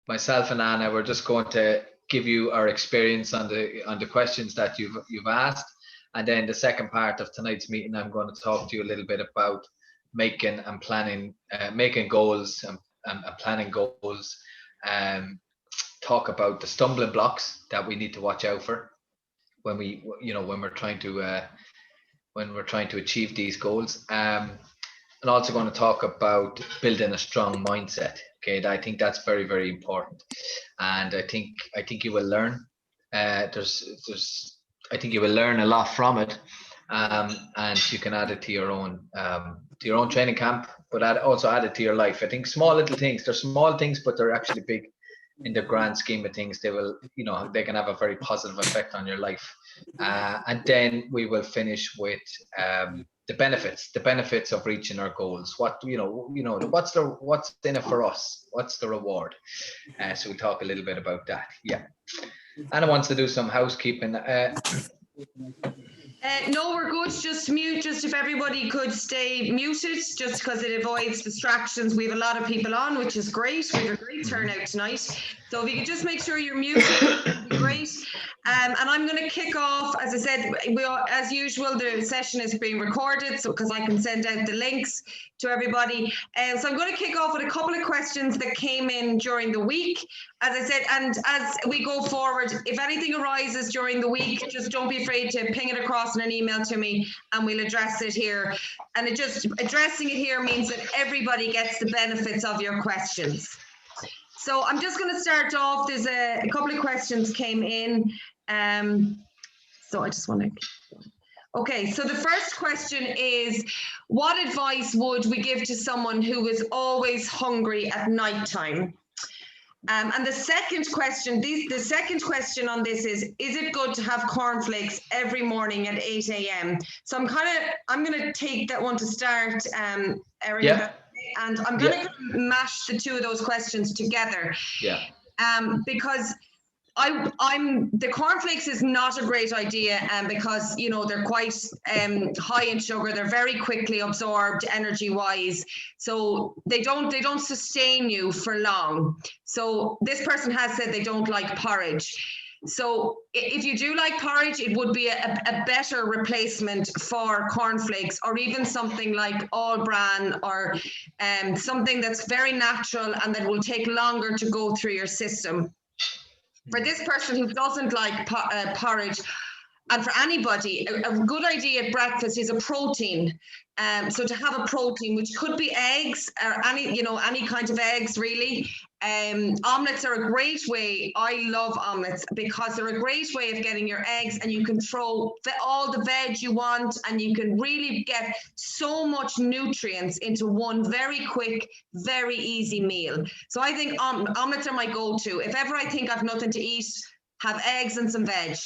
myself and Anna, we're just going to give you our experience on the questions that you've asked, and then the second part of tonight's meeting, I'm going to talk to you a little bit about making and planning, making goals and planning goals. Talk about the stumbling blocks that we need to watch out for when we're trying to achieve these goals. And also going to talk about building a strong mindset. Okay, I think that's very, very important, and I think you will learn. I think you will learn a lot from it, and you can add it to your own training camp, but also add it to your life. I think small little things. They're small things, but they're actually big in the grand scheme of things. They can have a very positive effect on your life. And then we will finish with the benefits of reaching our goals. What's in it for us? What's the reward? So we talk a little bit about that. Yeah. Anna wants to do some housekeeping. No, we're good. Just mute. Just if everybody could stay muted, just because it avoids distractions. We have a lot of people on, which is great. We have a great turnout tonight. So if you could just make sure you're muted, that'd be great. And I'm going to kick off. As I said, as usual, the session is being recorded, so because I can send out the links to everybody. So I'm going to kick off with a couple of questions that came in during the week. As I said, and as we go forward, if anything arises during the week, just don't be afraid to ping it across in an email to me, and we'll address it here. And addressing it here means that everybody gets the benefits of your questions. So I'm just going to start off. There's a couple of questions came in. So I just want to... Okay, so the first question is, what advice would we give to someone who is always hungry at nighttime? And the second question on this is it good to have cornflakes every morning at 8 a.m.? So I'm going to take that one to start, Eric. Yeah. And I'm going to mash the two of those questions together. Yeah. Because the cornflakes is not a great idea, because they're quite high in sugar. They're very quickly absorbed energy-wise, so they don't sustain you for long. So this person has said they don't like porridge. So if you do like porridge, it would be a better replacement for cornflakes, or even something like all bran, or something that's very natural and that will take longer to go through your system. For this person who doesn't like porridge, and for anybody, a good idea at breakfast is a protein. So to have a protein, which could be eggs, or any kind of eggs, really. Omelets are a great way. I love omelets because they're a great way of getting your eggs, and you can throw all the veg you want, and you can really get so much nutrients into one very quick, very easy meal. So I think omelets are my go-to. If ever I think I've nothing to eat, have eggs and some veg.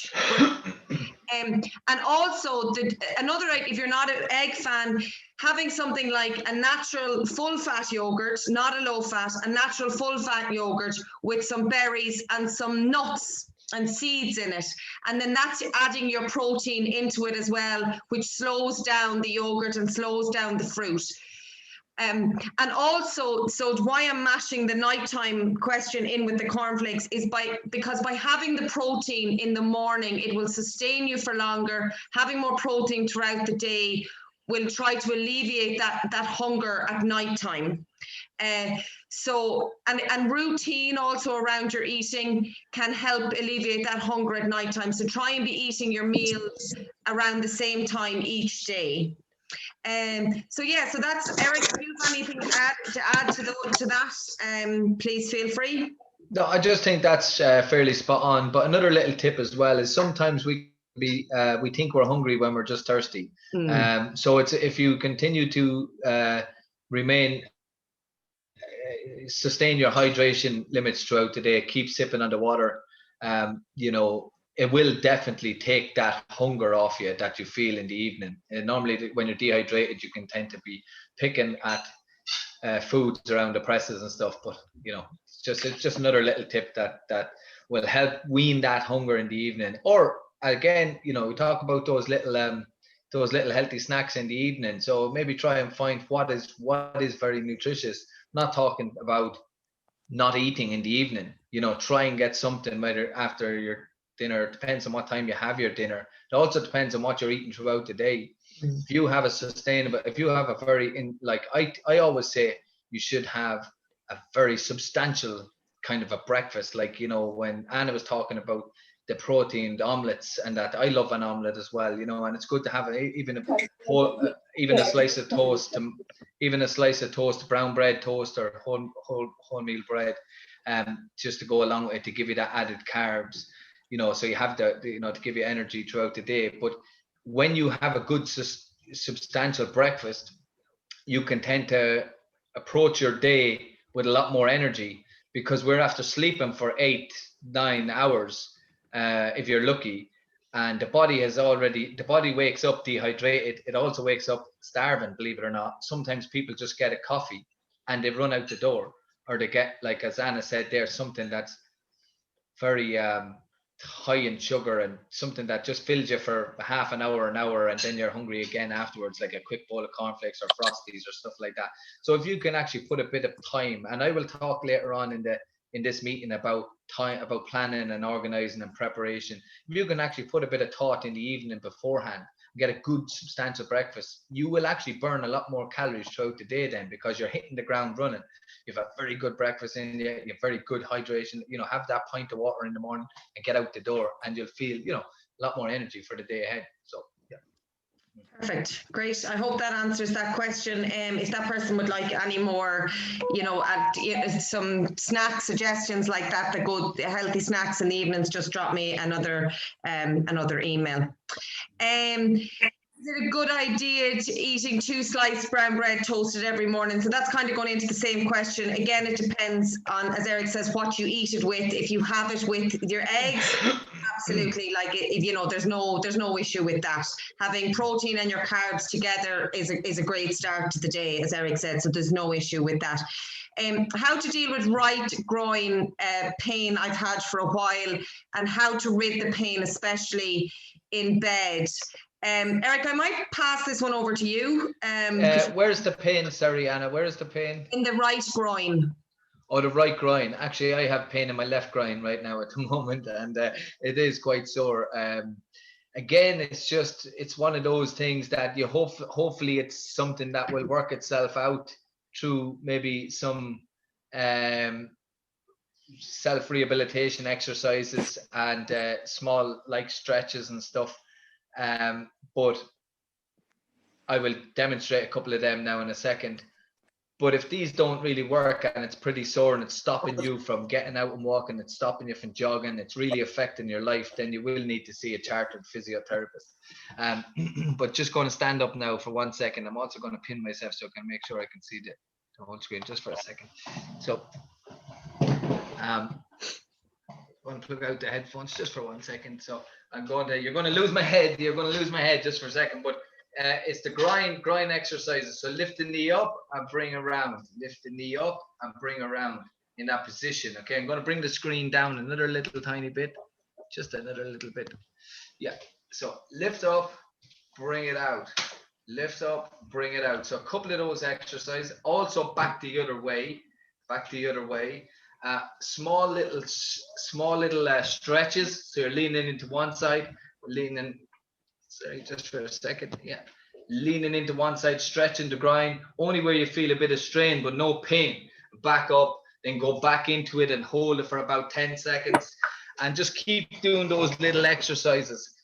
And also, if you're not an egg fan, having something like a natural full-fat yogurt, not a low-fat, a natural full-fat yogurt with some berries and some nuts and seeds in it. And then that's adding your protein into it as well, which slows down the yogurt and slows down the fruit. And also, so why I'm mashing the nighttime question in with the cornflakes is because by having the protein in the morning, it will sustain you for longer. Having more protein throughout the day will try to alleviate that hunger at nighttime. So routine also around your eating can help alleviate that hunger at nighttime. So try and be eating your meals around the same time each day. So that's Eric. If you have anything to add to that, please feel free. No, I just think that's fairly spot on. But another little tip as well is sometimes we think we're hungry when we're just thirsty. So it's if you continue to sustain your hydration limits throughout the day, keep sipping on the water. It will definitely take that hunger off you that you feel in the evening. And normally when you're dehydrated, you can tend to be picking at foods around the presses and stuff. But, it's just another little tip that will help wean that hunger in the evening. Or again, we talk about those little healthy snacks in the evening. So maybe try and find what is very nutritious. Not talking about not eating in the evening. Try and get something whether after your dinner. It depends on what time you have your dinner. It also depends on what you're eating throughout the day. If you have a very I always say you should have a very substantial kind of a breakfast. Like, when Anna was talking about the protein, the omelets, and that, I love an omelet as well, and it's good to have even a slice of toast, brown bread toast, or wholemeal bread, just to go along with it, to give you that added carbs, so you have to give you energy throughout the day. But when you have a good substantial breakfast, you can tend to approach your day with a lot more energy, because we're after sleeping for 8-9 hours, if you're lucky, and the body wakes up dehydrated. It also wakes up starving, believe it or not. Sometimes people just get a coffee and they run out the door, or they get, like as Anna said, there's something that's very high in sugar, and something that just fills you for half an hour, and then you're hungry again afterwards, like a quick bowl of cornflakes or Frosties or stuff like that. So if you can actually put a bit of time, and I will talk later on in this meeting about time, about planning and organizing and preparation. If you can actually put a bit of thought in the evening beforehand, get a good substantial breakfast, you will actually burn a lot more calories throughout the day then, because you're hitting the ground running. You've a very good breakfast in you, you have very good hydration, have that pint of water in the morning and get out the door, and you'll feel, a lot more energy for the day ahead. So yeah. Perfect. Great. I hope that answers that question. If that person would like any more, some snack suggestions like that, the good healthy snacks in the evenings, just drop me another email. Is it a good idea to eating 2 sliced brown bread toasted every morning? So that's kind of going into the same question. Again, it depends on, as Eric says, what you eat it with. If you have it with your eggs, absolutely, there's no issue with that. Having protein and your carbs together is a great start to the day, as Eric said, so there's no issue with that. How to deal with right groin pain I've had for a while, and how to rid the pain, especially in bed. Eric, I might pass this one over to you. Where's the pain? Sorry, Anna, where is the pain? In the right groin. Oh, the right groin. Actually, I have pain in my left groin right now at the moment, and it is quite sore. Again, it's one of those things that you hopefully it's something that will work itself out through maybe some self-rehabilitation exercises and small stretches and stuff. But I will demonstrate a couple of them now in a second. But if these don't really work, and it's pretty sore, and it's stopping you from getting out and walking, it's stopping you from jogging, it's really affecting your life, then you will need to see a chartered physiotherapist. But just going to stand up now for 1 second. I'm also going to pin myself so I can make sure I can see the whole screen just for a second. So I'm going to plug out the headphones just for 1 second. So you're going to lose my head. You're going to lose my head just for a second. But it's the groin exercises. So lift the knee up and bring around. Lift the knee up and bring around in that position. Okay, I'm going to bring the screen down another little tiny bit. Just another little bit. Yeah. So lift up, bring it out. Lift up, bring it out. So a couple of those exercises. Also back the other way. Back the other way. Small little stretches. So you're leaning into one side, just for a second. Yeah, leaning into one side, stretching the groin, only where you feel a bit of strain but no pain. Back up, then go back into it and hold it for about 10 seconds, and just keep doing those little exercises.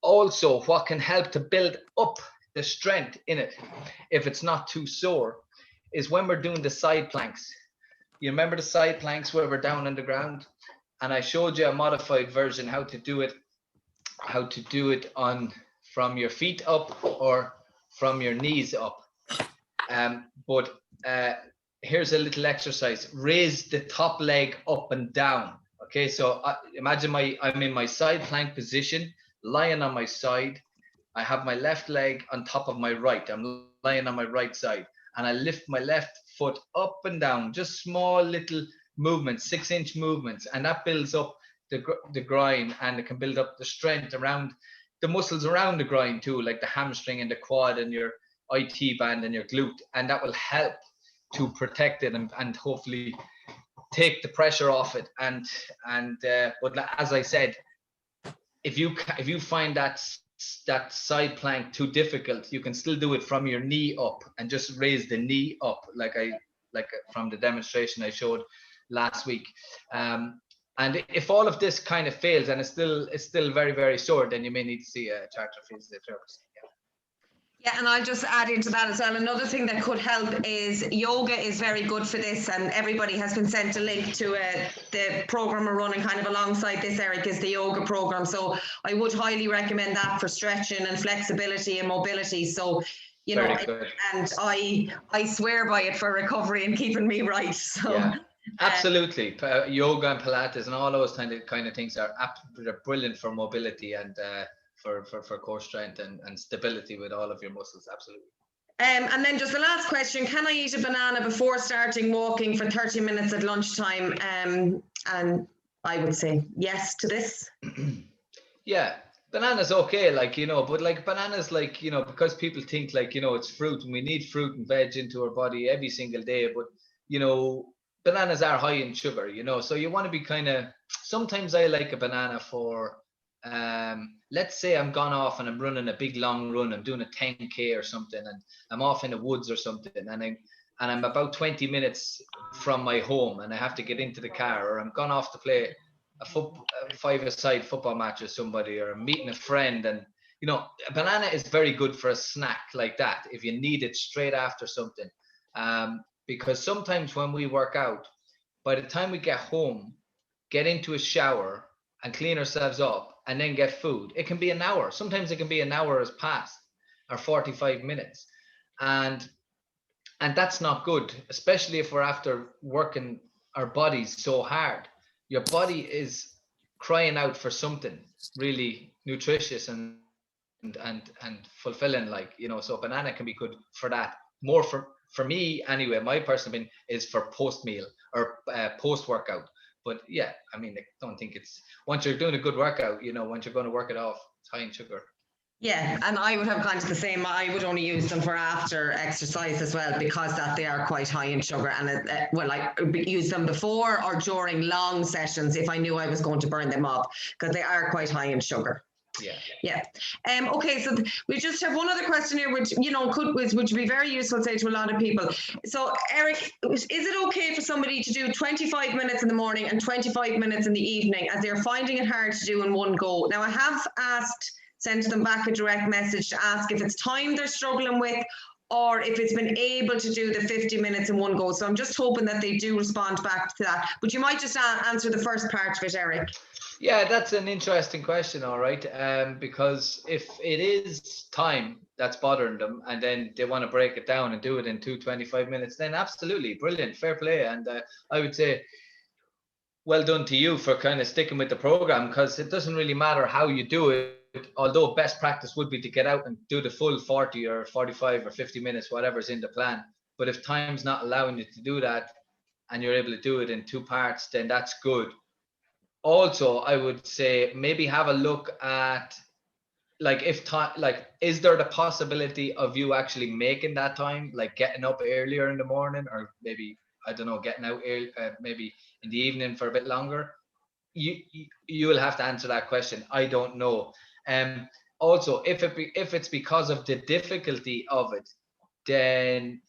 Also, what can help to build up the strength in it, if it's not too sore, is when we're doing the side planks. You remember the side planks where we're down on the ground? And I showed you a modified version how to do it on from your feet up or from your knees up. But here's a little exercise. Raise the top leg up and down. Okay, so imagine I'm in my side plank position, lying on my side. I have my left leg on top of my right. I'm lying on my right side, and I lift my left foot up and down, just small little movements, 6-inch movements, and that builds up the groin, and it can build up the strength around the muscles around the groin too, like the hamstring and the quad and your IT band and your glute, and that will help to protect it and hopefully take the pressure off it. But as I said, if you find that side plank too difficult, you can still do it from your knee up and just raise the knee up, like from the demonstration I showed last week. And if all of this kind of fails and it's still very, very sore, then you may need to see a charter physiotherapist. Yeah, and I'll just add into that as well. Another thing that could help is yoga is very good for this, and everybody has been sent a link to the program we're running kind of alongside this, Eric, is the yoga program. So I would highly recommend that for stretching and flexibility and mobility. So, you know, and I swear by it for recovery and keeping me right. So. Yeah. Absolutely, yoga and Pilates and all those kind of things are brilliant for mobility and for core strength and stability with all of your muscles. Absolutely. And then just the last question: can I eat a banana before starting walking for 30 minutes at lunchtime? And I would say yes to this. Yeah, banana's okay, but like bananas, because people think it's fruit, and we need fruit and veg into our body every single day, but bananas are high in sugar, so you want to be sometimes I like a banana for, let's say I'm gone off and I'm running a big long run, I'm doing a 10K or something, and I'm off in the woods or something, and I'm about 20 minutes from my home and I have to get into the car, or I'm gone off to play a five-a-side football match with somebody, or I'm meeting a friend, and a banana is very good for a snack like that if you need it straight after something. Because sometimes when we work out, by the time we get home, get into a shower and clean ourselves up and then get food, it can be an hour. Sometimes it can be an hour has passed, or 45 minutes. And that's not good, especially if we're after working our bodies so hard. Your body is crying out for something really nutritious and fulfilling, so a banana can be good for that. More for me anyway, my personal opinion is for post meal or post workout. But yeah, I don't think it's, once you're doing a good workout, once you're going to work it off, it's high in sugar. Yeah, and I would have kind of the same. I would only use them for after exercise as well, because they are quite high in sugar. And I use them before or during long sessions if I knew I was going to burn them up, because they are quite high in sugar. Yeah. Okay, so we just have one other question here, which would be very useful, say, to a lot of people. So Eric, is it okay for somebody to do 25 minutes in the morning and 25 minutes in the evening, as they're finding it hard to do in one go? Now, I have sent them back a direct message to ask if it's time they're struggling with, or if it's been able to do the 50 minutes in one go. So I'm just hoping that they do respond back to that. But you might just answer the first part of it, Eric. Yeah, that's an interesting question, all right. Because if it is time that's bothering them and then they want to break it down and do it in 25 minutes, then absolutely brilliant, fair play. And I would say, well done to you for kind of sticking with the program, because it doesn't really matter how you do it. Although best practice would be to get out and do the full 40 or 45 or 50 minutes, whatever's in the plan. But if time's not allowing you to do that and you're able to do it in 2 parts, then that's good. Also, I would say maybe have a look at, is there the possibility of you actually making that time, like getting up earlier in the morning, or maybe, I don't know, getting out early, maybe in the evening for a bit longer? You will have to answer that question. I don't know. Also, if it's because of the difficulty of it, then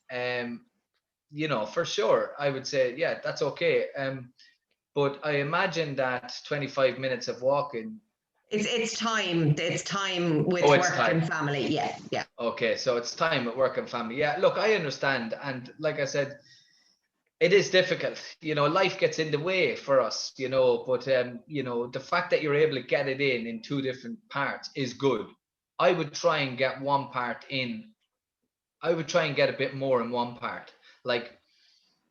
for sure I would say, yeah, that's okay. But I imagine that 25 minutes of walking, it's time with work and family. Yeah. Okay, so it's time at work and family. Yeah, look, I understand, and like I said, it is difficult. Life gets in the way for us, but the fact that you're able to get it in 2 different parts is good. I would try and get one part in. I would try and get a bit more in one part. Like,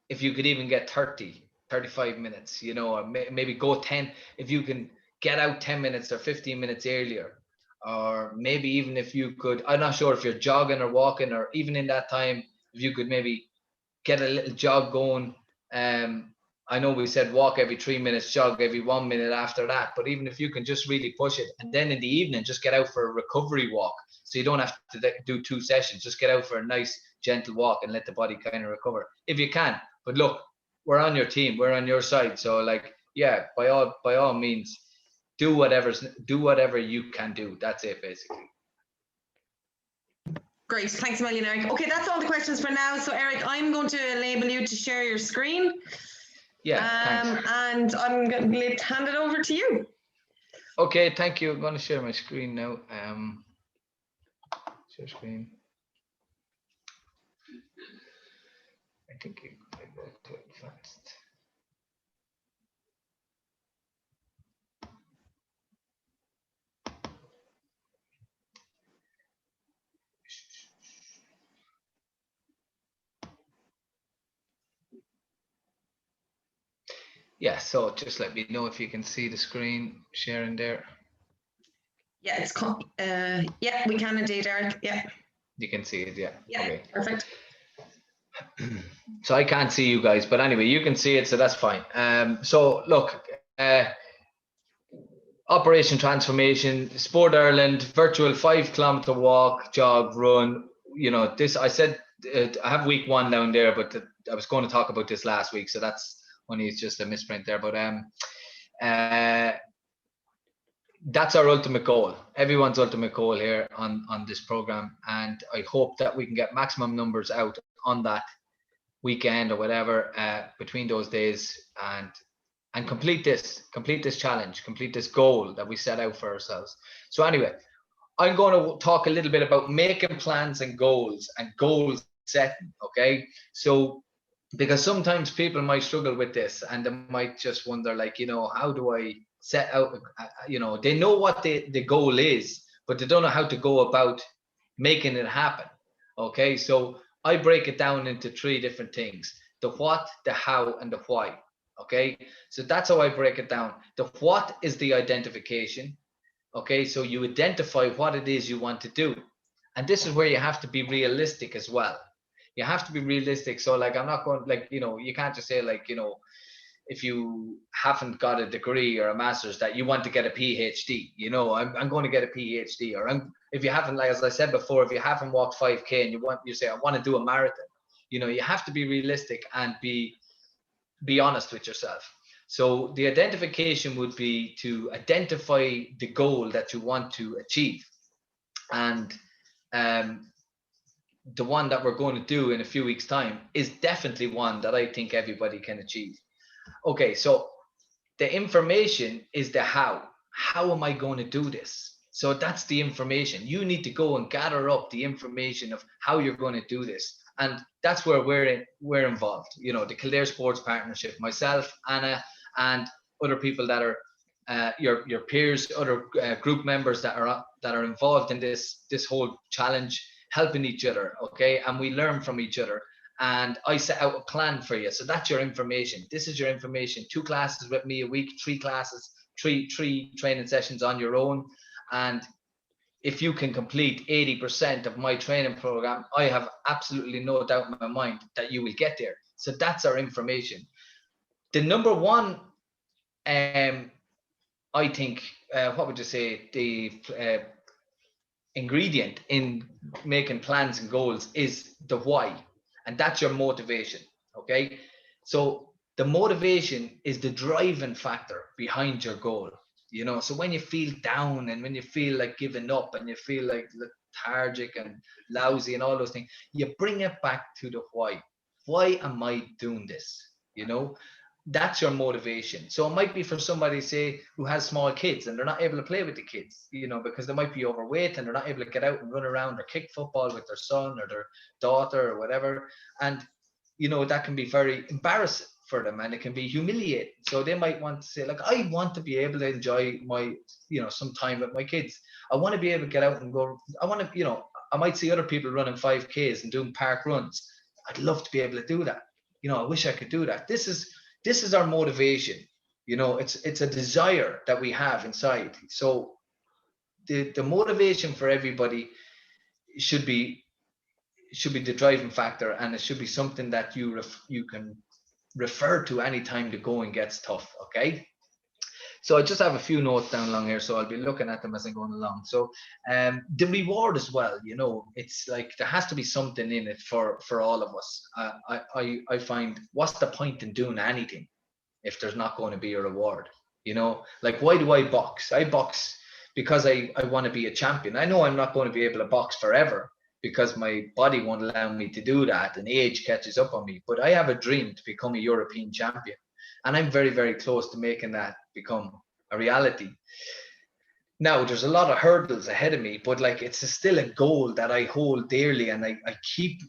if you could even get 35 minutes, or maybe go 10, if you can get out 10 minutes or 15 minutes earlier, or maybe even if you could, I'm not sure if you're jogging or walking, or even in that time, if you could maybe get a little jog going. I know we said walk every 3 minutes, jog every 1 minute after that, but even if you can just really push it, and then in the evening just get out for a recovery walk, so you don't have to do 2 sessions, just get out for a nice gentle walk and let the body kind of recover if you can. But look, we're on your team, we're on your side. So like, yeah, by all means, do whatever you can do. That's it, basically. Great, thanks a million, Eric. Okay, that's all the questions for now. So Eric, I'm going to enable you to share your screen. Yeah, thanks. And I'm going to hand it over to you. Okay, thank you. I'm going to share my screen now. Share screen. I think I go to advanced. Yeah, so just let me know if you can see the screen sharing there. Yeah, yeah, we can indeed, Eric. Yeah. You can see it, yeah. Yeah, okay. Perfect. So I can't see you guys, but anyway, you can see it, so that's fine. So look, Operation Transformation, Sport Ireland, virtual 5-kilometer walk, jog, run. You know, this, I said, I have week 1 down there, but I was going to talk about this last week, so that's only it's just a misprint there. But that's our ultimate goal, everyone's ultimate goal here on this program, and I hope that we can get maximum numbers out on that weekend or whatever between those days, and complete this challenge, complete this goal that we set out for ourselves. So anyway, I'm going to talk a little bit about making plans and goal setting. Okay, so because sometimes people might struggle with this and they might just wonder, like, you know, how do I set out, you know, they know what the goal is, but they don't know how to go about making it happen. Okay, so I break it down into 3 different things: the what, the how, and the why. Okay, so that's how I break it down. The what is the identification. Okay, so you identify what it is you want to do, and this is where you have to be realistic as well. You have to be realistic. So like, I'm not going, like, you know, you can't just say, like, you know, if you haven't got a degree or a master's, that you want to get a PhD. You know, I'm going to get a PhD. Or if you haven't, like, as I said before, if you haven't walked 5K and you say, I want to do a marathon, you know, you have to be realistic and be honest with yourself. So the identification would be to identify the goal that you want to achieve. And the one that we're going to do in a few weeks' time is definitely one that I think everybody can achieve. Okay, so the information is the how. How am I going to do this? So that's the information. You need to go and gather up the information of how you're going to do this. And that's where we're involved. You know, the Kildare Sports Partnership, myself, Anna, and other people that are your peers, other group members that are involved in this whole challenge, helping each other. Okay, and we learn from each other. And I set out a plan for you. So that's your information. This is your information. 2 classes with me a week, 3 classes, three training sessions on your own. And if you can complete 80% of my training program, I have absolutely no doubt in my mind that you will get there. So that's our information. The number one, I think, what would you say, the ingredient in making plans and goals is the why. And that's your motivation. Okay, so the motivation is the driving factor behind your goal. You know, so when you feel down and when you feel like giving up and you feel like lethargic and lousy and all those things, you bring it back to the why. Why am I doing this? You know, that's your motivation. So it might be for somebody, say, who has small kids and they're not able to play with the kids, you know, because they might be overweight and they're not able to get out and run around or kick football with their son or their daughter or whatever. And, you know, that can be very embarrassing for them and it can be humiliating. So they might want to say, like, I want to be able to enjoy my, you know, some time with my kids. I want to be able to get out and go. I want to, you know, I might see other people running 5Ks and doing park runs. I'd love to be able to do that. You know, I wish I could do that. This is our motivation. You know, it's a desire that we have inside. So the motivation for everybody should be the driving factor, and it should be something that you can refer to anytime the going gets tough. Okay, So I just have a few notes down along here, so I'll be looking at them as I'm going along. So the reward as well, you know, it's like there has to be something in it for all of us. I find, what's the point in doing anything if there's not going to be a reward? You know, like, why do I box? I box because I want to be a champion. I know I'm not going to be able to box forever because my body won't allow me to do that and age catches up on me. But I have a dream to become a European champion. And I'm very, very close to making that become a reality. Now, there's a lot of hurdles ahead of me, but like, it's still a goal that I hold dearly. And I keep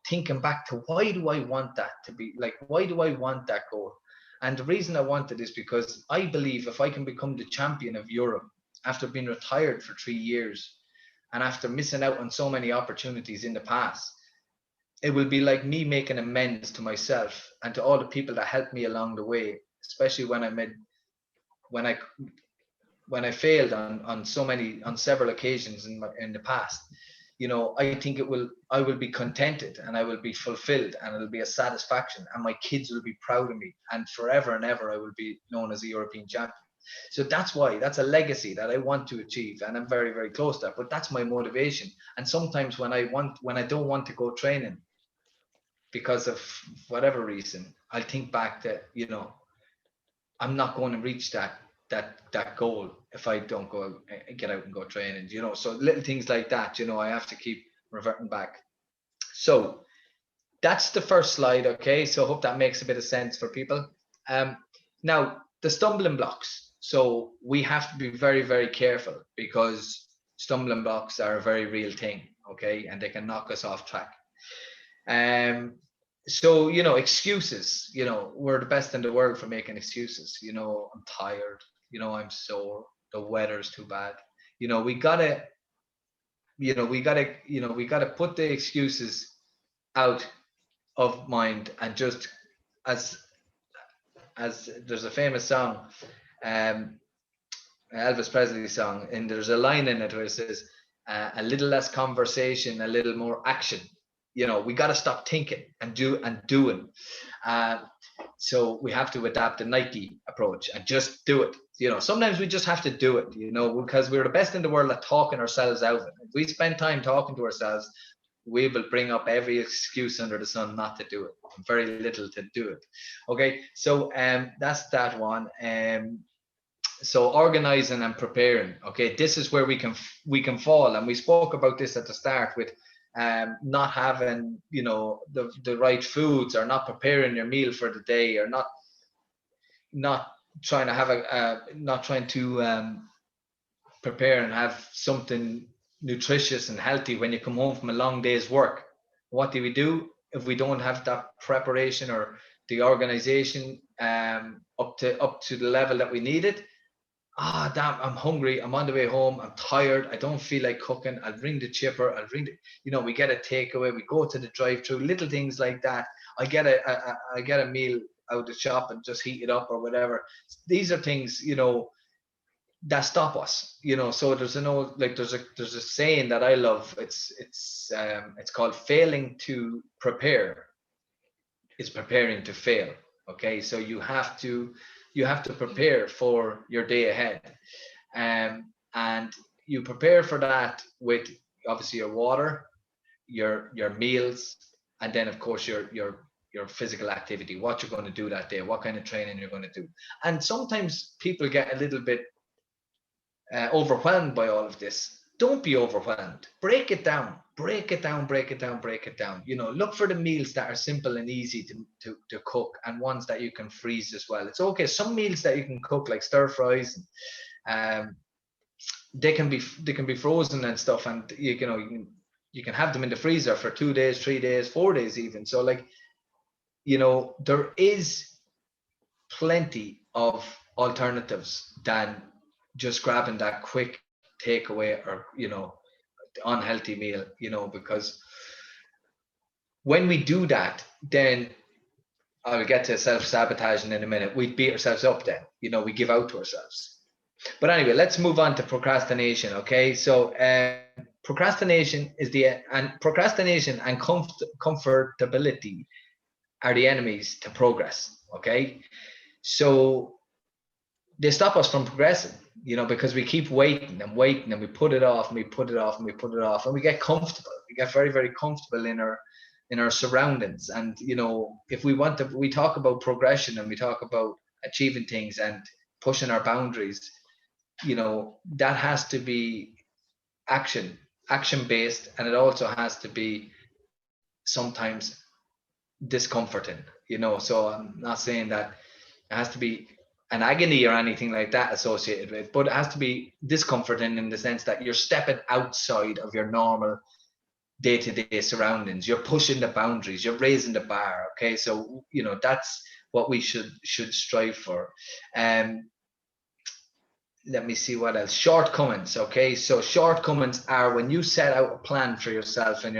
thinking back to, why do I want that to be? Like, why do I want that goal? And the reason I want it is because I believe if I can become the champion of Europe after being retired for 3 years and after missing out on so many opportunities in the past, it will be like me making amends to myself and to all the people that helped me along the way, especially when I failed on several occasions in the past. You know, I think I will be contented and I will be fulfilled and it'll be a satisfaction and my kids will be proud of me, and forever and ever I will be known as a European champion. So that's a legacy that I want to achieve, and I'm very, very close to that. But that's my motivation. And sometimes when I don't want to go training because of whatever reason, I think back that, you know, I'm not going to reach that goal if I don't get out and go training, you know. So little things like that, you know, I have to keep reverting back. So that's the first slide. Okay, so I hope that makes a bit of sense for people. Now the stumbling blocks. So we have to be very, very careful because stumbling blocks are a very real thing. Okay, and they can knock us off track. So, you know, excuses, you know, we're the best in the world for making excuses. You know, I'm tired, you know, I'm sore, the weather's too bad. You know, we gotta put the excuses out of mind, and just as there's a famous song, Elvis Presley song, and there's a line in it where it says, a little less conversation, a little more action. You know, we got to stop thinking and doing. So we have to adapt the Nike approach and just do it. You know, sometimes we just have to do it, you know, because we're the best in the world at talking ourselves out of it. If we spend time talking to ourselves, we will bring up every excuse under the sun not to do it. Very little to do it. Okay, so that's that one. So organizing and preparing. Okay, this is where we can fall, and we spoke about this at the start with not having, you know, the right foods, or not preparing your meal for the day, or not trying to prepare and have something nutritious and healthy when you come home from a long day's work. What do we do if we don't have that preparation or the organization up to the level that we needed? Damn, I'm hungry, I'm on the way home, I'm tired, I don't feel like cooking, I'll ring the chipper, you know, we get a takeaway, we go to the drive-through, little things like that. I get a meal out of the shop and just heat it up or whatever. These are things, you know, that stop us, you know. So there's a saying that I love. It's called, failing to prepare is preparing to fail. Okay, so you have to prepare for your day ahead, and you prepare for that with obviously your water, your meals, and then of course your physical activity, what you're going to do that day, what kind of training you're going to do. And sometimes people get a little bit overwhelmed by all of this. Don't be overwhelmed. Break it down. You know, look for the meals that are simple and easy to cook, and ones that you can freeze as well. It's okay. Some meals that you can cook, like stir fries, they can be frozen and stuff, and you can have them in the freezer for 2 days, 3 days, 4 days even. So, like, you know, there is plenty of alternatives than just grabbing that quick takeaway or, you know, unhealthy meal, you know, because when we do that, then I'll get to self-sabotaging in a minute. We beat ourselves up then, you know, we give out to ourselves. But anyway, let's move on to procrastination. Okay, so procrastination and comfortability are the enemies to progress. Okay, so they stop us from progressing, because we keep waiting and waiting, and we put it off and we put it off and we put it off, and we get comfortable. We get very, very comfortable in our surroundings. And if we talk about progression and we talk about achieving things and pushing our boundaries, that has to be action based, and it also has to be sometimes discomforting. So I'm not saying that it has to be an agony or anything like that associated with, but it has to be discomforting in the sense that you're stepping outside of your normal day-to-day surroundings. You're pushing the boundaries, you're raising the bar. Okay, so that's what we should strive for. Let me see what else. Shortcomings. Okay, so shortcomings are when you set out a plan for yourself and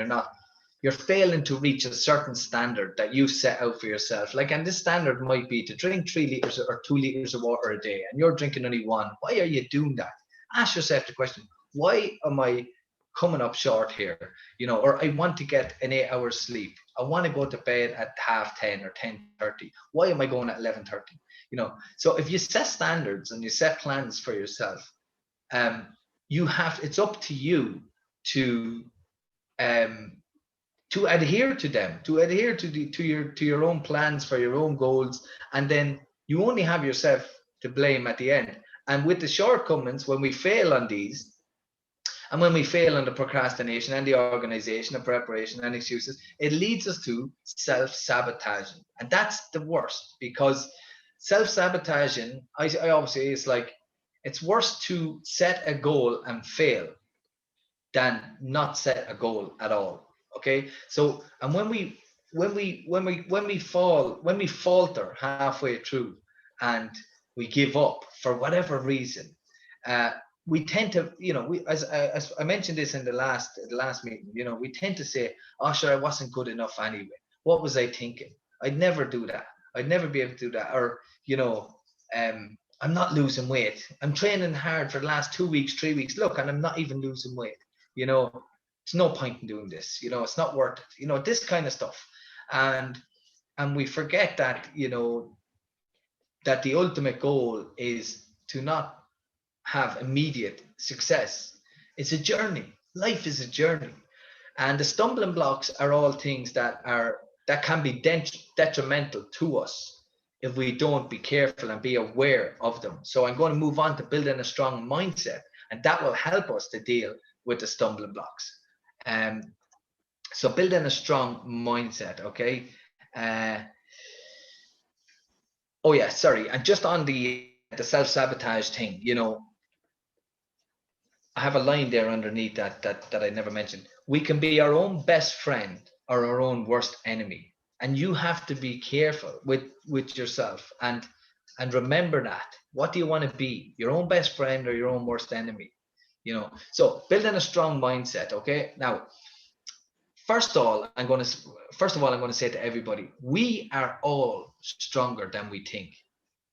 you're failing to reach a certain standard that you set out for yourself. And this standard might be to drink 3 liters or 2 liters of water a day, and you're drinking only 1. Why are you doing that? Ask yourself the question, why am I coming up short here? Or I want to get an 8 hours sleep. I want to go to bed at 10:30 or 10:30. Why am I going at 11:30? So if you set standards and you set plans for yourself, it's up to you to adhere to them, to adhere to your own plans for your own goals, and then you only have yourself to blame at the end. And with the shortcomings, when we fail on these, and when we fail on the procrastination and the organization, the preparation and excuses, it leads us to self-sabotaging. And that's the worst, because self-sabotaging, I always say, it's worse to set a goal and fail than not set a goal at all. Okay, so and when we falter halfway through and we give up for whatever reason, we tend to, as I mentioned this in the last meeting, we tend to say, oh sure, I wasn't good enough anyway. What was I thinking? I'd never do that. I'd never be able to do that. Or I'm not losing weight. I'm training hard for the last 2 weeks, 3 weeks. Look, and I'm not even losing weight. It's no point in doing this. It's not worth it. This kind of stuff. And we forget that, that the ultimate goal is to not have immediate success. It's a journey. Life is a journey. And the stumbling blocks are all things that can be detrimental to us if we don't be careful and be aware of them. So I'm going to move on to building a strong mindset, and that will help us to deal with the stumbling blocks. So building a strong mindset. Okay. And just on the self-sabotage thing, I have a line there underneath that I never mentioned. We can be our own best friend or our own worst enemy, and you have to be careful with yourself and remember that. What do you want to be? Your own best friend or your own worst enemy? So building a strong mindset. Okay, now first of all, I'm going to say to everybody, we are all stronger than we think.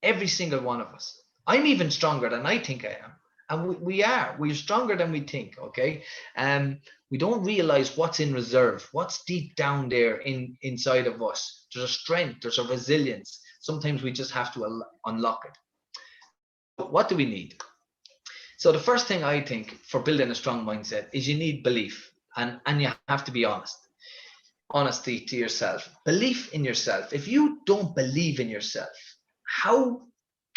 Every single one of us. I'm even stronger than I think I am. And we're stronger than we think. Okay. We don't realize what's in reserve, what's deep down there inside of us. There's a strength, there's a resilience. Sometimes we just have to unlock it. What do we need? So the first thing I think for building a strong mindset is you need belief, and you have to be honest. Honesty to yourself, belief in yourself. If you don't believe in yourself, how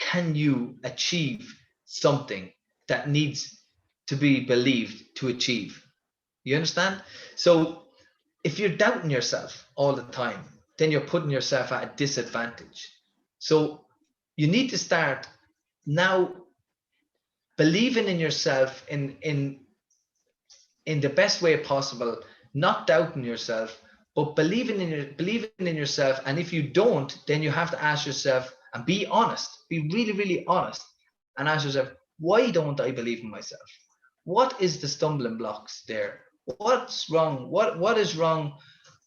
can you achieve something that needs to be believed to achieve? You understand? So if you're doubting yourself all the time, then you're putting yourself at a disadvantage. So you need to start now believing in yourself in the best way possible, not doubting yourself, but believing in yourself. And if you don't, then you have to ask yourself and be honest, be really, really honest, and ask yourself, why don't I believe in myself? What is the stumbling blocks there? What's wrong? What is wrong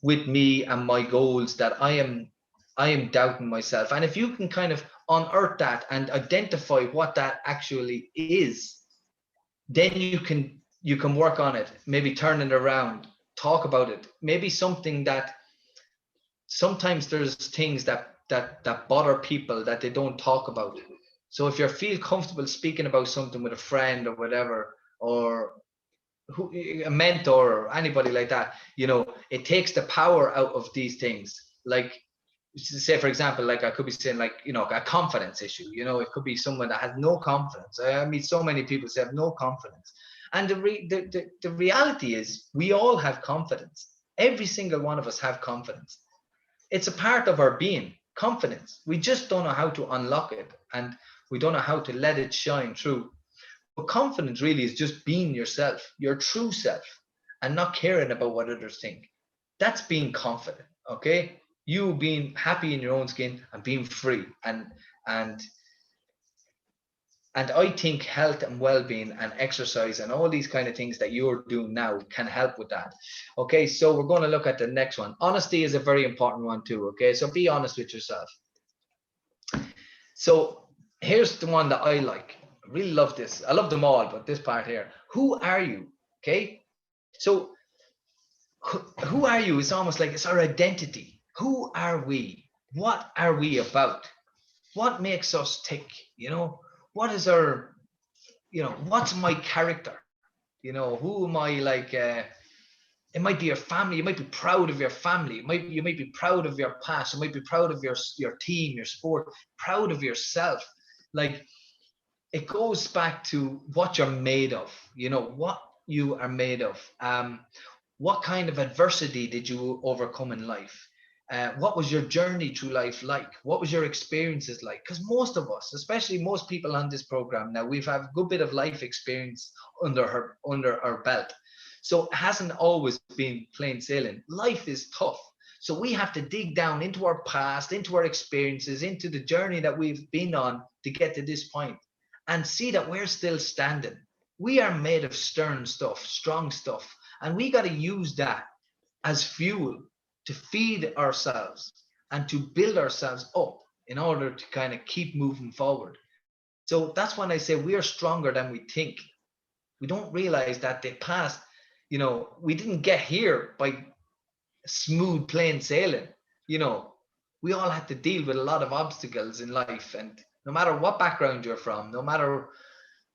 with me and my goals that I am doubting myself? And if you can kind of unearth that and identify what that actually is, then you can work on it, maybe turn it around, talk about it. Maybe something that sometimes there's things that bother people that they don't talk about. So if you feel comfortable speaking about something with a friend or whatever, or a mentor or anybody like that, it takes the power out of these things. Like, say for example, like I could be saying, like, a confidence issue. It could be someone that has no confidence. I meet so many people who have no confidence, and the reality is we all have confidence. Every single one of us have confidence. It's a part of our being, confidence. We just don't know how to unlock it, and we don't know how to let it shine through. But confidence really is just being yourself, your true self, and not caring about what others think. That's being confident, okay? You being happy in your own skin and being free. And I think health and well-being and exercise and all these kind of things that you're doing now can help with that. Okay, so we're going to look at the next one. Honesty is a very important one too, okay? So be honest with yourself. So here's the one that I like. I really love this. I love them all, but this part here. Who are you? Okay. So who are you? It's almost like it's our identity. Who are we? What are we about? What makes us tick? What is our, what's my character? Who am I? Like, it might be your family. You might be proud of your family. You might be proud of your past. You might be proud of your team, your sport, proud of yourself. Like, it goes back to what you're made of, what you are made of. What kind of adversity did you overcome in life? What was your journey through life like? What was your experiences like? Because most of us, especially most people on this program now, we've had a good bit of life experience under our belt. So it hasn't always been plain sailing. Life is tough. So we have to dig down into our past, into our experiences, into the journey that we've been on to get to this point, and see that we're still standing. We are made of stern stuff, strong stuff, and we got to use that as fuel to feed ourselves and to build ourselves up in order to kind of keep moving forward. So that's when I say we are stronger than we think. We don't realize that the past, we didn't get here by smooth plain sailing. We all had to deal with a lot of obstacles in life, and no matter what background you're from, no matter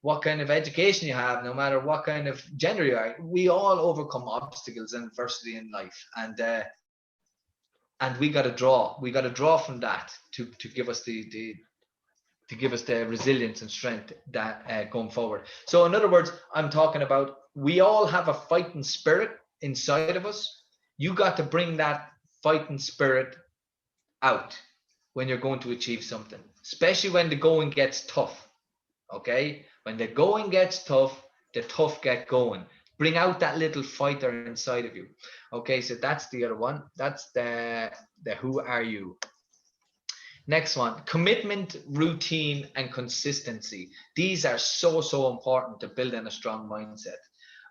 what kind of education you have, no matter what kind of gender you are, we all overcome obstacles and adversity in life. And we got to draw from that to give us the resilience and strength that going forward. So in other words, I'm talking about, we all have a fighting spirit inside of us. You got to bring that fighting spirit out when you're going to achieve something, especially when the going gets tough. Okay, when the going gets tough, the tough get going. Bring out that little fighter inside of you. Okay, so that's the other one. That's the who are you. Next one, commitment, routine, and consistency. These are so important to building a strong mindset.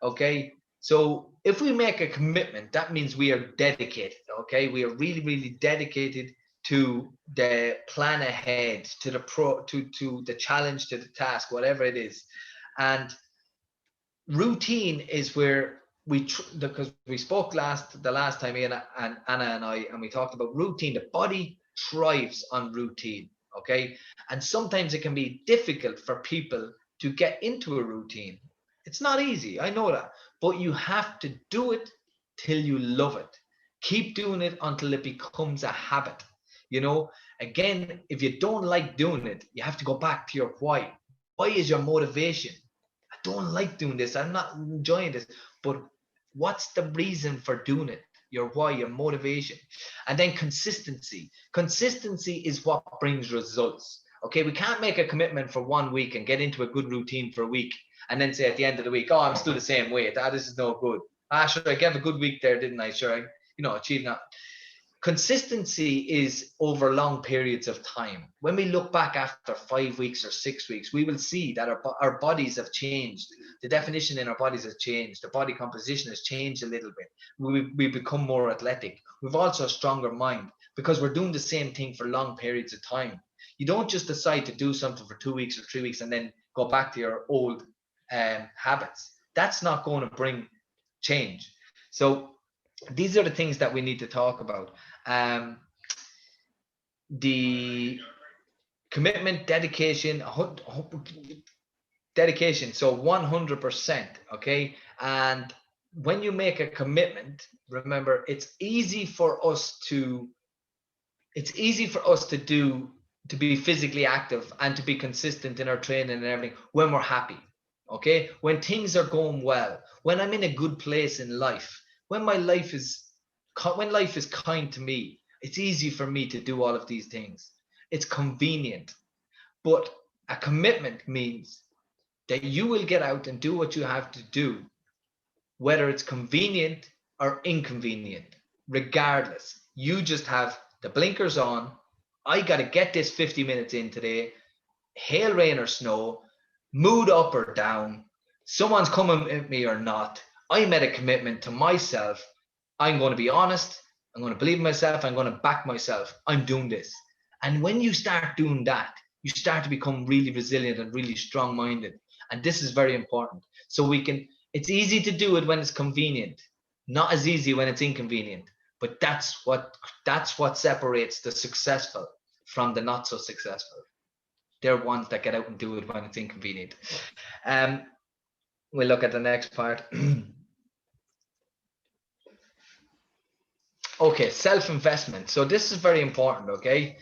Okay, so if we make a commitment, that means we are dedicated. Okay, we are really dedicated to the plan ahead, to the challenge, to the task, whatever it is. And routine is where because we spoke the last time, Anna and I, and we talked about routine. The body thrives on routine. Okay, and sometimes it can be difficult for people to get into a routine. It's not easy, I know that, but you have to do it till you love it. Keep doing it until it becomes a habit. Again, if you don't like doing it, you have to go back to your why. Why is your motivation? I don't like doing this. I'm not enjoying this. But what's the reason for doing it? Your why, your motivation. And then consistency. Consistency is what brings results. Okay, we can't make a commitment for 1 week and get into a good routine for a week and then say at the end of the week, oh, I'm still the same weight. This is no good. Sure, I gave a good week there, didn't I? Sure, I achieved that. Consistency is over long periods of time. When we look back after 5 weeks or 6 weeks, we will see that our bodies have changed. The definition in our bodies has changed. The body composition has changed a little bit. We become more athletic. We've also a stronger mind because we're doing the same thing for long periods of time. You don't just decide to do something for 2 weeks or 3 weeks and then go back to your old habits. That's not going to bring change. So these are the things that we need to talk about. The commitment, dedication, dedication. So 100%. Okay. And when you make a commitment, remember, it's easy for us to to be physically active and to be consistent in our training and everything when we're happy. Okay. When things are going well, when I'm in a good place in life, when life is kind to me, it's easy for me to do all of these things. It's convenient. But a commitment means that you will get out and do what you have to do, whether it's convenient or inconvenient. Regardless, you just have the blinkers on. I got to get this 50 minutes in today, hail, rain, or snow, mood up or down, someone's coming at me or not. I made a commitment to myself. I'm going to be honest. I'm going to believe in myself. I'm going to back myself. I'm doing this. And when you start doing that, you start to become really resilient and really strong minded. And this is very important. So it's easy to do it when it's convenient, not as easy when it's inconvenient. But that's what separates the successful from the not so successful. They're ones that get out and do it when it's inconvenient. We'll look at the next part. Okay, self-investment. So this is very important, okay?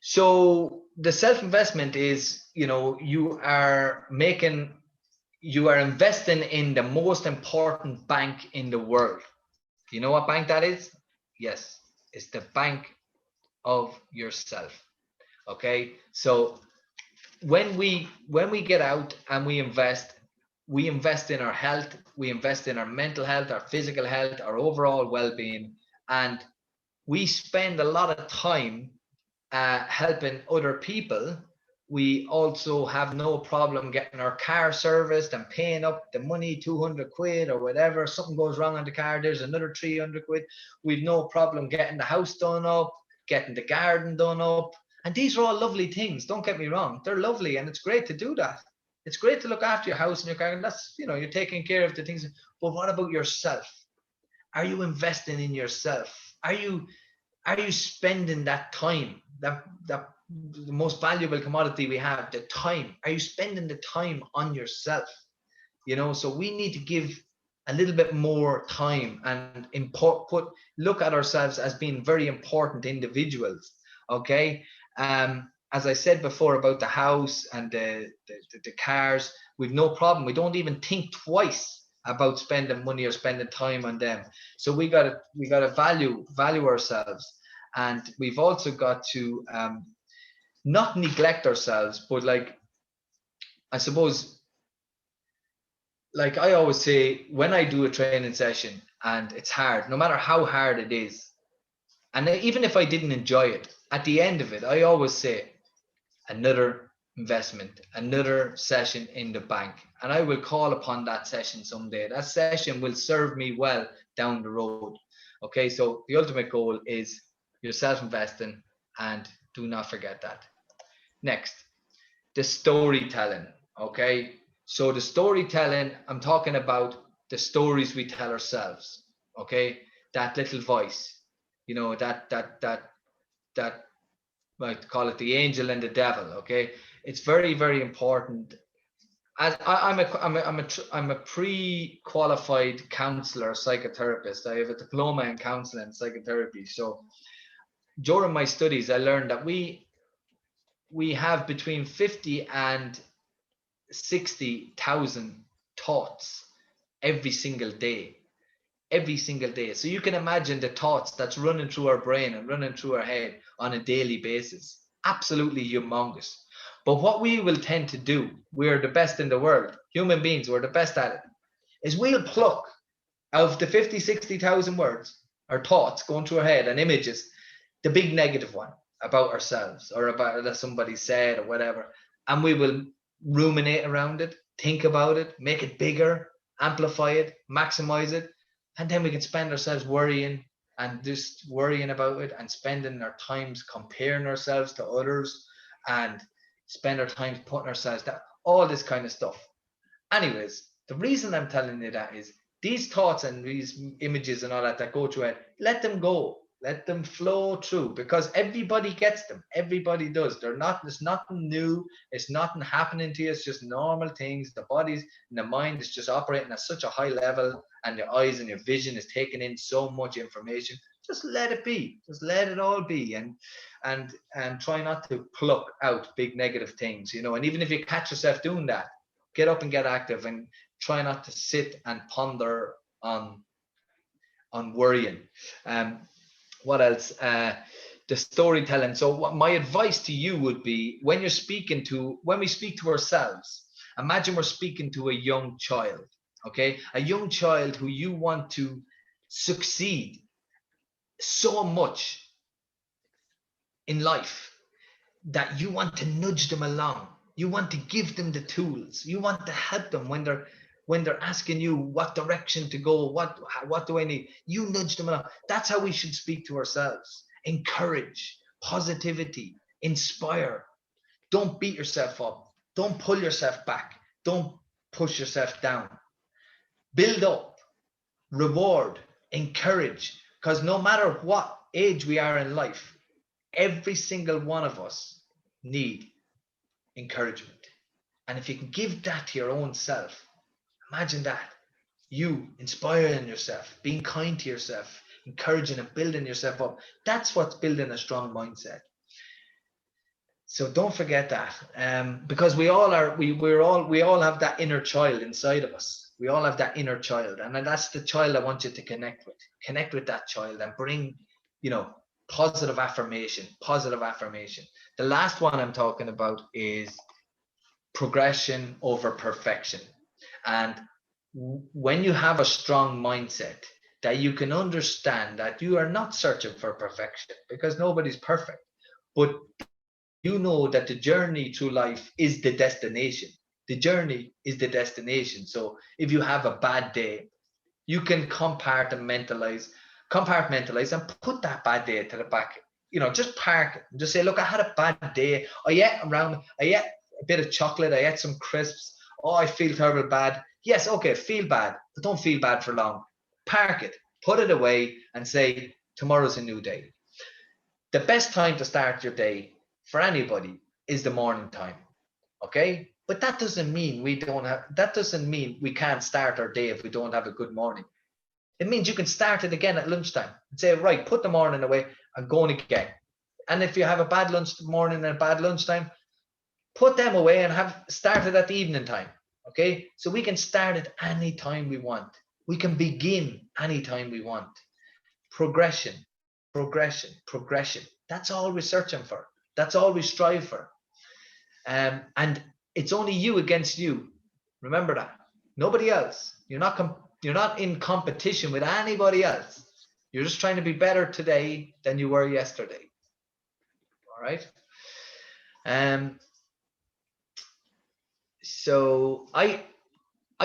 So the self-investment is, you are investing in the most important bank in the world. You know what bank that is? Yes, it's the bank of yourself. Okay, so when we get out and we invest in our health, we invest in our mental health, our physical health, our overall well-being, and we spend a lot of time helping other people. We also have no problem getting our car serviced and paying up the money, 200 quid or whatever. Something goes wrong on the car, there's another 300 quid. We've no problem getting the house done up, getting the garden done up. And these are all lovely things. Don't get me wrong. They're lovely and it's great to do that. It's great to look after your house and your car. And that's, you're taking care of the things. But what about yourself? Are you investing in yourself? Are you spending that time, that the most valuable commodity we have, the time? Are you spending the time on yourself? So we need to give a little bit more time and look at ourselves as being very important individuals. Okay. As I said before about the house and the cars, we've no problem. We don't even think twice about spending money or spending time on them. So we gotta value ourselves, and we've also got to not neglect ourselves, but I suppose, I always say, when I do a training session and it's hard, no matter how hard it is, and even if I didn't enjoy it, at the end of it, I always say, another investment, another session in the bank. And I will call upon that session someday. That session will serve me well down the road. Okay, so the ultimate goal is your self-investing, and do not forget that. Next, the storytelling. Okay, so the storytelling, I'm talking about the stories we tell ourselves. Okay, that little voice, that I call it the angel and the devil. Okay, it's very, very important. As I'm a pre-qualified counselor, psychotherapist. I have a diploma in counseling and psychotherapy. So during my studies, I learned that we have between 50 and 60,000 thoughts every single day. So you can imagine the thoughts that's running through our brain and running through our head on a daily basis. Absolutely humongous. But what we will tend to do, we're the best in the world, human beings, we're the best at it, is we'll pluck out of the 50, 60,000 words or thoughts going through our head and images, the big negative one about ourselves or about that somebody said or whatever. And we will ruminate around it, think about it, make it bigger, amplify it, maximize it. And then we can spend ourselves worrying and just worrying about it and spending our times comparing ourselves to others and spend our time putting ourselves down, all this kind of stuff. Anyways, the reason I'm telling you that is these thoughts and these images and all that go through it, let them go. Let them flow through, because everybody gets them. Everybody does. There's nothing new. It's nothing happening to you. It's just normal things. The body's and the mind is just operating at such a high level, and your eyes and your vision is taking in so much information. Just let it be. Just let it all be, and try not to pluck out big negative things, you know. And even if you catch yourself doing that, get up and get active, and try not to sit and ponder on worrying. Um, what else? The storytelling. So what my advice to you would be, when we speak to ourselves, imagine we're speaking to a young child, okay? A young child who you want to succeed so much in life, that you want to nudge them along. You want to give them the tools. You want to help them when they're asking you what direction to go, what do I need? You nudge them along. That's how we should speak to ourselves. Encourage, positivity, inspire. Don't beat yourself up. Don't pull yourself back. Don't push yourself down. Build up, reward, encourage. Because no matter what age we are in life, every single one of us need encouragement. And if you can give that to your own self, imagine that. You inspiring yourself, being kind to yourself, encouraging and building yourself up. That's what's building a strong mindset. So don't forget that, because we all have that inner child inside of us. We all have that inner child, and that's the child I want you to connect with. Connect with that child and bring, positive affirmation. Positive affirmation. The last one I'm talking about is progression over perfection. And when you have a strong mindset, that you can understand that you are not searching for perfection, because nobody's perfect, but you know that the journey through life is the destination. The journey is the destination. So if you have a bad day, you can compartmentalize and put that bad day to the back. Just park it and just say, look, I had a bad day. I ate a bit of chocolate. I ate some crisps. Oh, I feel terrible bad. Yes, okay, feel bad, but don't feel bad for long. Park it, put it away, and say, tomorrow's a new day. The best time to start your day for anybody is the morning time. Okay? But that doesn't mean we can't start our day if we don't have a good morning. It means you can start it again at lunchtime and say, right, put the morning away, I'm going again. And if you have a bad morning and a bad lunchtime, put them away and have started at the evening time. Okay? So we can start it anytime we want. We can begin anytime we want. Progression. That's all we're searching for. That's all we strive for. And it's only you against you. Remember that. Nobody else. You're not in competition with anybody else. You're just trying to be better today than you were yesterday. All right. So I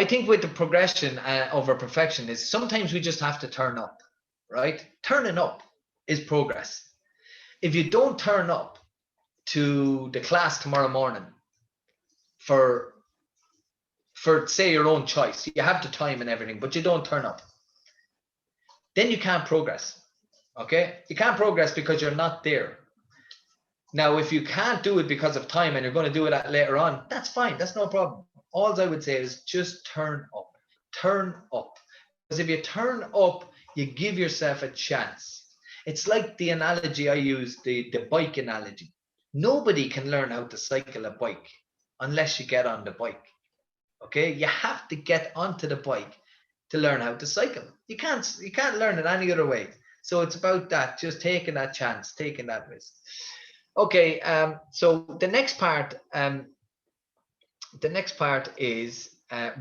think with the progression over perfection is sometimes we just have to turn up, right? Turning up is progress. If you don't turn up to the class tomorrow morning for say your own choice, you have the time and everything, but you don't turn up, then you can't progress. Okay? You can't progress because you're not there. Now, if you can't do it because of time and you're going to do it later on, that's fine. That's no problem. All I would say is just turn up. Turn up. Because if you turn up, you give yourself a chance. It's like the analogy I use, the bike analogy. Nobody can learn how to cycle a bike unless you get on the bike. Okay? You have to get onto the bike to learn how to cycle. You can't learn it any other way. So it's about that, just taking that chance, taking that risk. Okay, so the next part is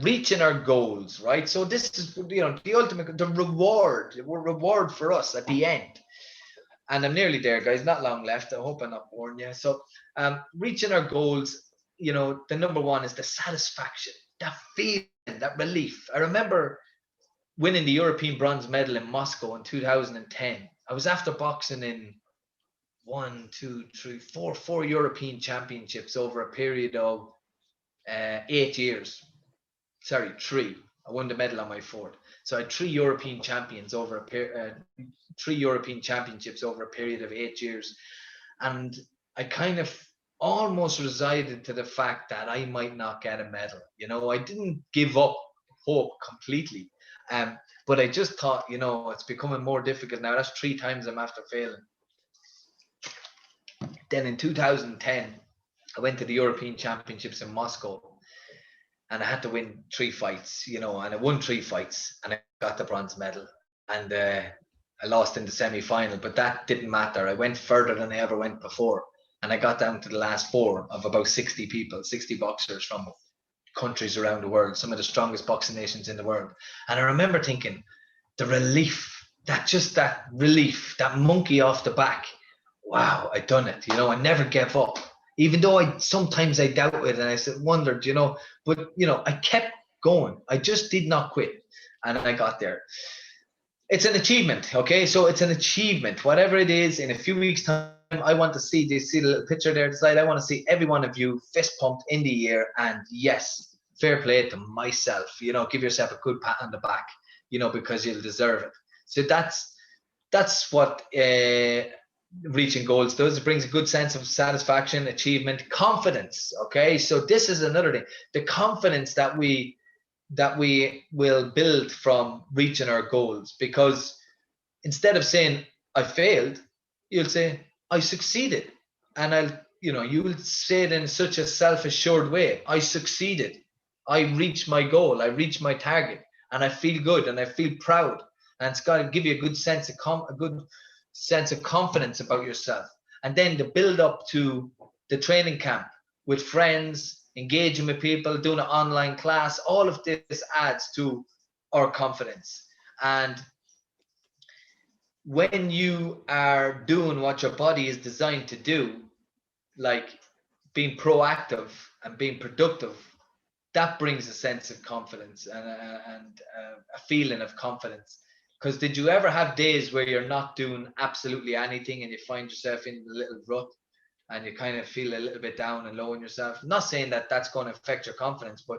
reaching our goals, right? So this is, the ultimate, the reward for us at the end. And I'm nearly there, guys, not long left. I hope I'm not boring you. So reaching our goals, the number one is the satisfaction, that feeling, that relief. I remember winning the European bronze medal in Moscow in 2010. I was after boxing in 4 European championships over a period of 8 years. Sorry, 3. I won the medal on my fourth. So I had 3 European Championships over a period of 8 years. And I kind of almost resigned to the fact that I might not get a medal. I didn't give up hope completely. But I just thought, it's becoming more difficult now. That's 3 times I'm after failing. Then in 2010, I went to the European Championships in Moscow, and I had to win 3 fights, and I won 3 fights, and I got the bronze medal. And I lost in the semi-final, but that didn't matter. I went further than I ever went before, and I got down to the last 4 of about 60 people, 60 boxers from countries around the world, some of the strongest boxing nations in the world. And I remember thinking, the relief, that relief, that monkey off the back. Wow, I done it. I never gave up. Even though sometimes I doubted and I wondered, but I kept going. I just did not quit, and I got there. It's an achievement, okay? So it's an achievement, whatever it is. In a few weeks' time, I want to see. Do you see the little picture there beside? I want to see every one of you fist pumped in the air, and yes, fair play to myself. Give yourself a good pat on the back, because you'll deserve it. So that's what reaching goals does. It brings a good sense of satisfaction, achievement, confidence. Okay, so this is another thing: the confidence that we will build from reaching our goals. Because instead of saying I failed, you'll say I succeeded, and you will say it in such a self-assured way. I succeeded. I reached my goal. I reached my target, and I feel good and I feel proud. And it's got to give you a good sense of confidence about yourself. And then the build up to the training camp with friends, engaging with people, doing an online class, all of this adds to our confidence. And when you are doing what your body is designed to do, like being proactive and being productive, that brings a sense of confidence and a feeling of confidence. Because did you ever have days where you're not doing absolutely anything and you find yourself in a little rut and you kind of feel a little bit down and low on yourself? I'm not saying that that's going to affect your confidence, but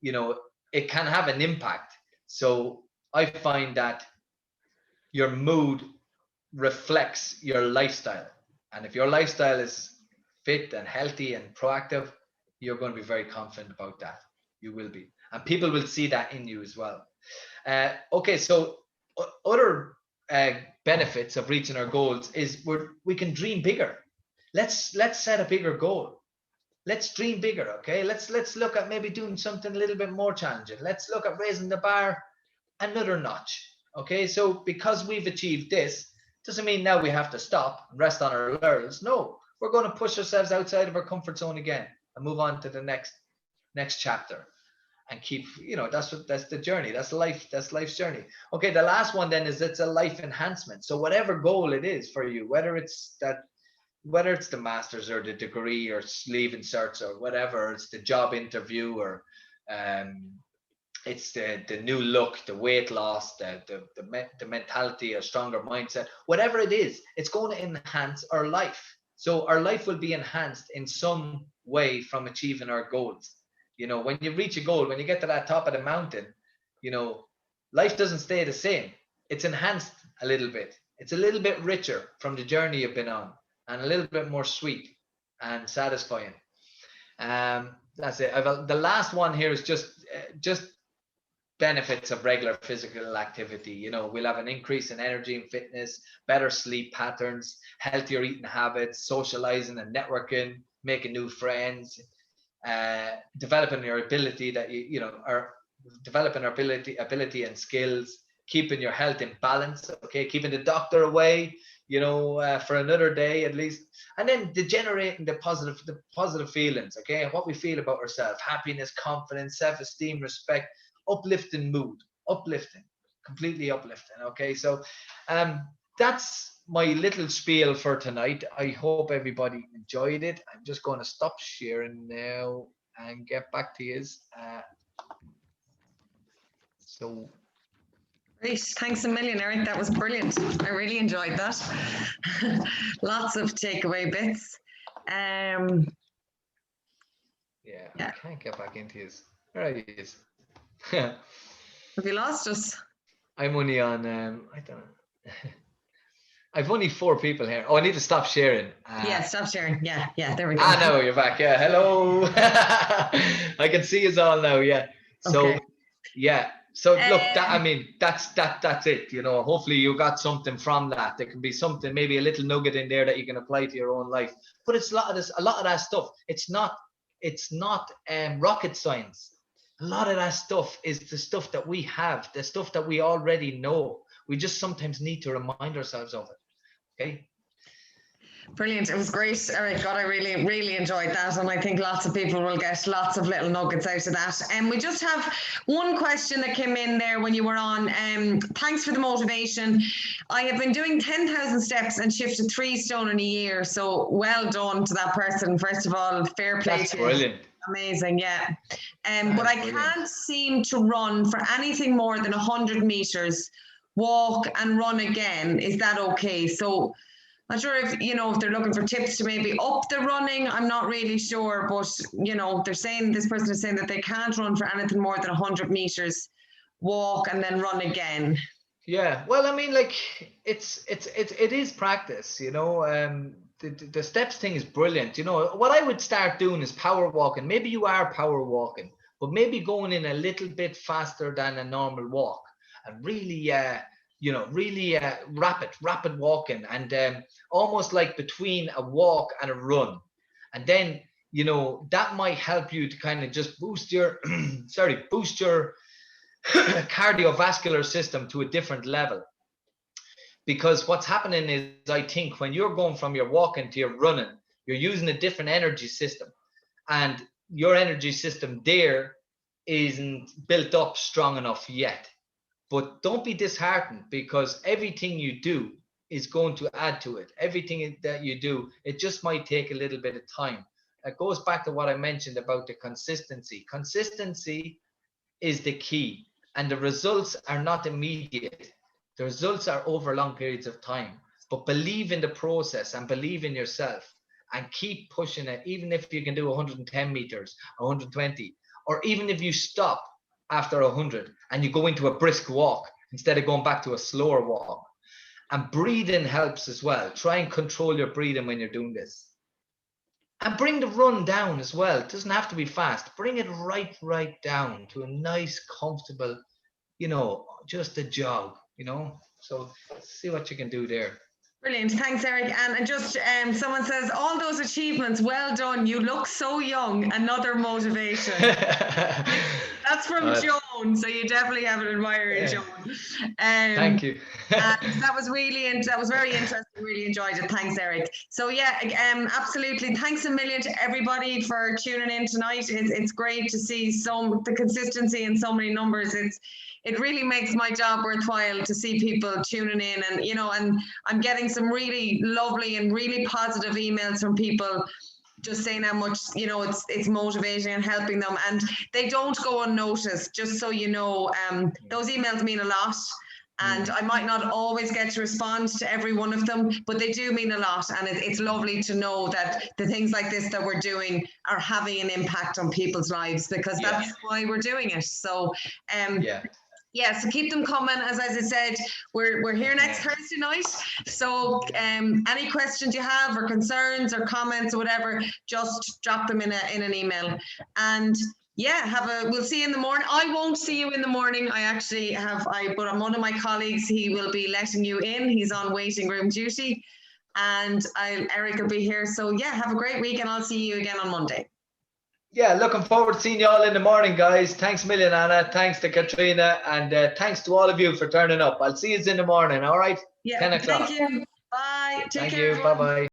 it can have an impact. So I find that your mood reflects your lifestyle, and if your lifestyle is fit and healthy and proactive, you're going to be very confident about that. You will be, and people will see that in you as well. Okay, so other benefits of reaching our goals is we can dream bigger. Let's set a bigger goal. Let's dream bigger. Okay, let's look at maybe doing something a little bit more challenging. Let's look at raising the bar another notch. Okay, so because we've achieved this, doesn't mean now we have to stop and rest on our laurels. No, we're going to push ourselves outside of our comfort zone again and move on to the next chapter. And keep, that's the journey. That's life's journey. Okay, the last one then is it's a life enhancement. So whatever goal it is for you, whether it's the master's or the degree or leaving certs or whatever, it's the job interview or it's the new look, the weight loss, the mentality, a stronger mindset, whatever it is, it's going to enhance our life. So our life will be enhanced in some way from achieving our goals. When you reach a goal, when you get to that top of the mountain, life doesn't stay the same. It's enhanced a little bit. It's a little bit richer from the journey you've been on, and a little bit more sweet and satisfying. That's it. The last one here is just benefits of regular physical activity. We'll have an increase in energy and fitness, better sleep patterns, healthier eating habits, socializing and networking, making new friends, developing your ability developing our ability and skills, keeping your health in balance. Okay, keeping the doctor away, for another day at least, and then generating the positive feelings. Okay, what we feel about ourselves: happiness, confidence, self-esteem, respect, uplifting mood, completely uplifting. Okay, so that's my little spiel for tonight. I hope everybody enjoyed it. I'm just going to stop sharing now and get back to you. So great. Thanks a million, Eric. That was brilliant. I really enjoyed that. Lots of takeaway bits. yeah, I can't get back into his. There he is. Have you lost us? I'm only on, I don't know. I've only 4 people here. Oh, I need to stop sharing. Yeah, stop sharing. Yeah, there we go. No, you're back. Yeah, hello. I can see us all now. Yeah. So, Okay. yeah. So look, that's it. You know, hopefully you got something from that. There can be something, maybe a little nugget in there that you can apply to your own life. But it's a lot of that stuff. It's not rocket science. A lot of that stuff is the stuff that we have, the stuff that we already know. We just sometimes need to remind ourselves of it. Okay. Brilliant. It was great, Eric. God, I really, really enjoyed that. And I think lots of people will get lots of little nuggets out of that. And we just have one question that came in there when you were on. Thanks for the motivation. I have been doing 10,000 steps and shifted 3 stone in a year. So well done to that person. First of all, fair play That's to you. brilliant. Amazing, yeah. But I can't seem to run for anything more than 100 meters, walk and run again. Is that okay? So I'm not sure if they're looking for tips to maybe up the running. I'm not really sure, but they're saying, this person is saying that they can't run for anything more than 100 meters, walk and then run again. Yeah, well, I mean, like it is practice, the steps thing is brilliant. What I would start doing is power walking. Maybe you are power walking, but maybe going in a little bit faster than a normal walk, and really rapid walking, and almost like between a walk and a run. And then that might help you to kind of just boost your boost your cardiovascular system to a different level. Because what's happening is, I think when you're going from your walking to your running, you're using a different energy system, and your energy system there isn't built up strong enough yet. But don't be disheartened, because everything you do is going to add to it. Everything that you do, it just might take a little bit of time. It goes back to what I mentioned about the consistency. Consistency is the key, and the results are not immediate. The results are over long periods of time. But believe in the process and believe in yourself and keep pushing it, even if you can do 110 meters, 120, or even if you stop after 100 and you go into a brisk walk instead of going back to a slower walk. And breathing helps as well. Try and control your breathing when you're doing this. And bring the run down as well. It doesn't have to be fast. Bring it right down to a nice, comfortable, just a jog, So see what you can do there. Brilliant. Thanks, Eric. And just someone says, all those achievements, well done. You look so young. Another motivation. That's from Joan. So you definitely have an admirer in Joan. Thank you. That was very interesting. Really enjoyed it. Thanks, Eric. So yeah, absolutely. Thanks a million to everybody for tuning in tonight. It's great to see the consistency in so many numbers. It really makes my job worthwhile to see people tuning in, and I'm getting some really lovely and really positive emails from people just saying how much it's motivating and helping them, and they don't go unnoticed. Just so you know, those emails mean a lot, and I might not always get to respond to every one of them, but they do mean a lot, and it's lovely to know that the things like this that we're doing are having an impact on people's lives, because that's why we're doing it. So so keep them coming. As I said, we're here next Thursday night. So any questions you have, or concerns or comments or whatever, just drop them in an email. And we'll see you in the morning. I won't see you in the morning. But one of my colleagues, he will be letting you in. He's on waiting room duty, and Eric will be here. So have a great week, and I'll see you again on Monday. Yeah, looking forward to seeing you all in the morning, guys. Thanks a million, Anna. Thanks to Katrina. And thanks to all of you for turning up. I'll see you in the morning, all right? Yeah, 10 o'clock. Thank you. Bye. Thank you. Bye-bye.